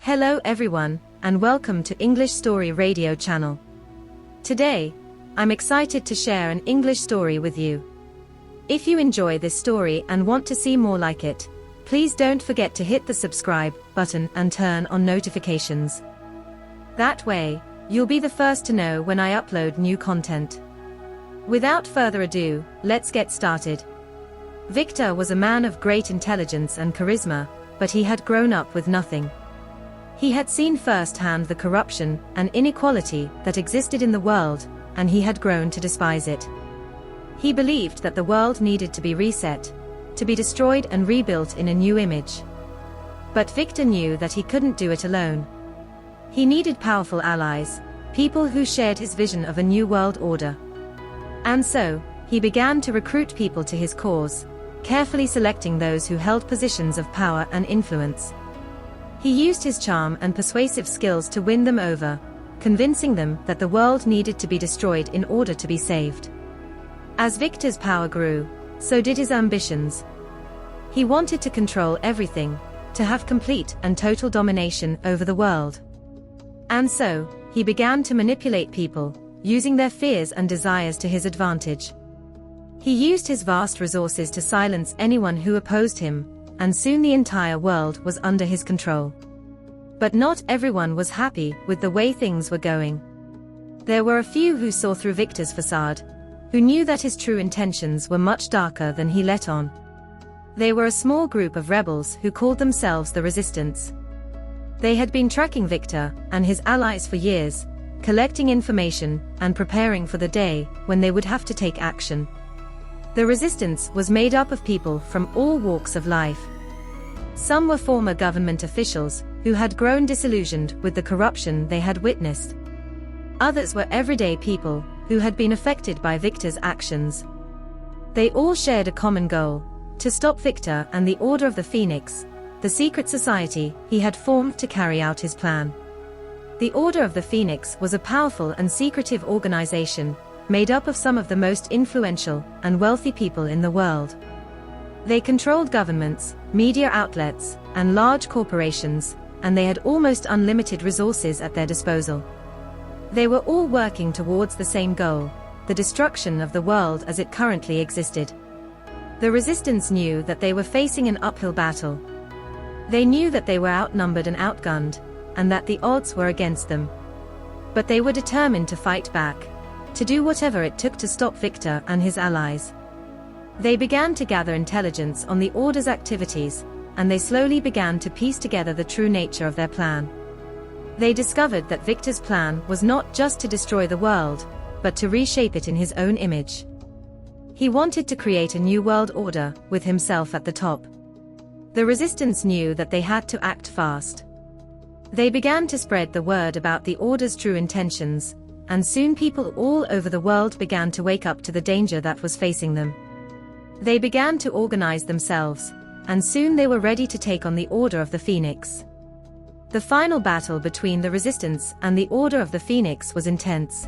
Hello everyone, and welcome to English Story Radio channel. Today, I'm excited to share an English story with you. If you enjoy this story and want to see more like it, please don't forget to hit the subscribe button and turn on notifications. That way, you'll be the first to know when I upload new content. Without further ado, let's get started. Victor was a man of great intelligence and charisma, but he had grown up with nothing. He had seen firsthand the corruption and inequality that existed in the world, and he had grown to despise it. He believed that the world needed to be reset, to be destroyed and rebuilt in a new image. But Victor knew that he couldn't do it alone. He needed powerful allies, people who shared his vision of a new world order. And so, he began to recruit people to his cause, carefully selecting those who held positions of power and influence. He used his charm and persuasive skills to win them over, convincing them that the world needed to be destroyed in order to be saved. As Victor's power grew, so did his ambitions. He wanted to control everything, to have complete and total domination over the world. And so, he began to manipulate people, using their fears and desires to his advantage. He used his vast resources to silence anyone who opposed him, and soon the entire world was under his control. But not everyone was happy with the way things were going. There were a few who saw through Victor's facade, who knew that his true intentions were much darker than he let on. They were a small group of rebels who called themselves the Resistance. They had been tracking Victor and his allies for years, collecting information and preparing for the day when they would have to take action. The Resistance was made up of people from all walks of life. Some were former government officials who had grown disillusioned with the corruption they had witnessed. Others were everyday people who had been affected by Victor's actions. They all shared a common goal: to stop Victor and the Order of the Phoenix, the secret society he had formed to carry out his plan. The Order of the Phoenix was a powerful and secretive organization, made up of some of the most influential and wealthy people in the world. They controlled governments, media outlets, and large corporations, and they had almost unlimited resources at their disposal. They were all working towards the same goal: the destruction of the world as it currently existed. The Resistance knew that they were facing an uphill battle. They knew that they were outnumbered and outgunned, and that the odds were against them. But they were determined to fight back, to do whatever it took to stop Victor and his allies. They began to gather intelligence on the Order's activities, and they slowly began to piece together the true nature of their plan. They discovered that Victor's plan was not just to destroy the world, but to reshape it in his own image. He wanted to create a new world order, with himself at the top. The Resistance knew that they had to act fast. They began to spread the word about the Order's true intentions, and soon people all over the world began to wake up to the danger that was facing them. They began to organize themselves, and soon they were ready to take on the Order of the Phoenix. The final battle between the Resistance and the Order of the Phoenix was intense.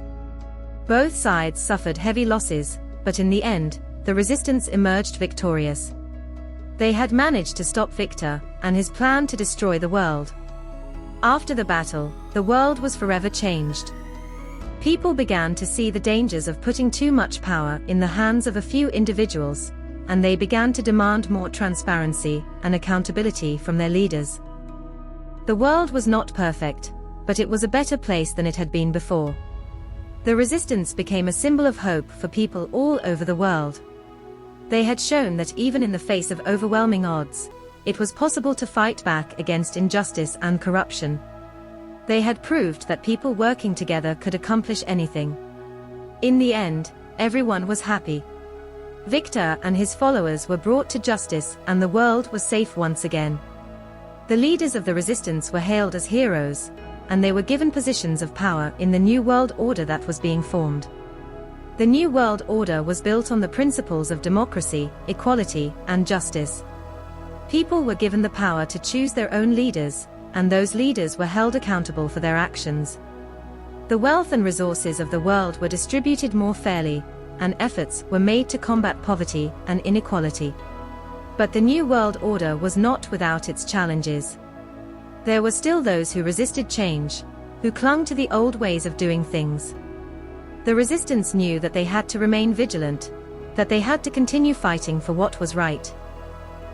Both sides suffered heavy losses, but in the end, the Resistance emerged victorious. They had managed to stop Victor and his plan to destroy the world. After the battle, the world was forever changed. People began to see the dangers of putting too much power in the hands of a few individuals, and they began to demand more transparency and accountability from their leaders. The world was not perfect, but it was a better place than it had been before. The Resistance became a symbol of hope for people all over the world. They had shown that even in the face of overwhelming odds, it was possible to fight back against injustice and corruption. They had proved that people working together could accomplish anything. In the end, everyone was happy. Victor and his followers were brought to justice, and the world was safe once again. The leaders of the Resistance were hailed as heroes, and they were given positions of power in the new world order that was being formed. The new world order was built on the principles of democracy, equality, and justice. People were given the power to choose their own leaders, and those leaders were held accountable for their actions. The wealth and resources of the world were distributed more fairly, and efforts were made to combat poverty and inequality. But the New World Order was not without its challenges. There were still those who resisted change, who clung to the old ways of doing things. The resistance knew that they had to remain vigilant, that they had to continue fighting for what was right.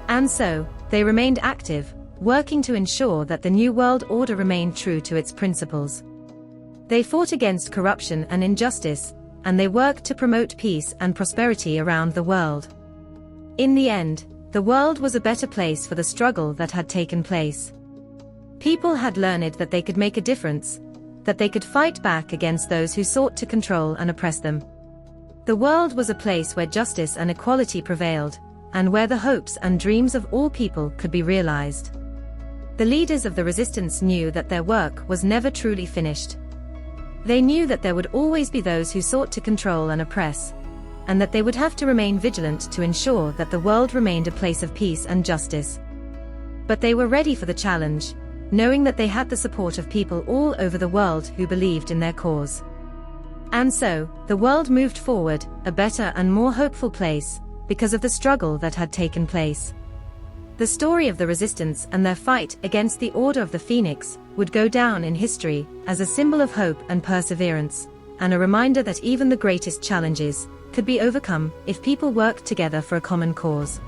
And so, they remained active, working to ensure that the new world order remained true to its principles. They fought against corruption and injustice, and they worked to promote peace and prosperity around the world. In the end, the world was a better place for the struggle that had taken place. People had learned that they could make a difference, that they could fight back against those who sought to control and oppress them. The world was a place where justice and equality prevailed, and where the hopes and dreams of all people could be realized. The leaders of the resistance knew that their work was never truly finished. They knew that there would always be those who sought to control and oppress, and that they would have to remain vigilant to ensure that the world remained a place of peace and justice. But they were ready for the challenge, knowing that they had the support of people all over the world who believed in their cause. And so, the world moved forward, a better and more hopeful place, because of the struggle that had taken place. The story of the resistance and their fight against the Order of the Phoenix would go down in history as a symbol of hope and perseverance, and a reminder that even the greatest challenges could be overcome if people worked together for a common cause.